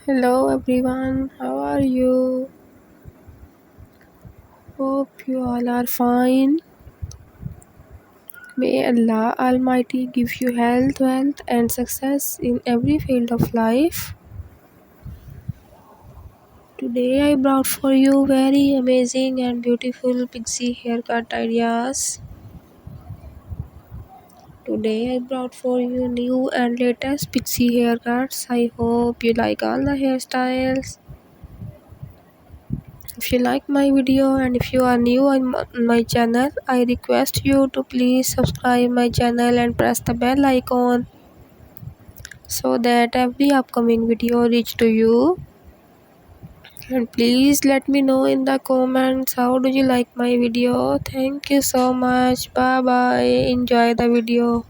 Hello everyone, how are you? Hope you all are fine. May Allah Almighty give you health, wealth, and success in every field of life. Today I brought for you very amazing and beautiful pixie haircut ideas. Today I brought for you new and latest pixie haircuts. I hope you like all the hairstyles. If you like my video and if you are new on my channel, I request you to please subscribe my channel and press the bell icon so that every upcoming video reach to you. And please let me know in the comments how do you like my video. Thank you so much. Bye bye. Enjoy the video.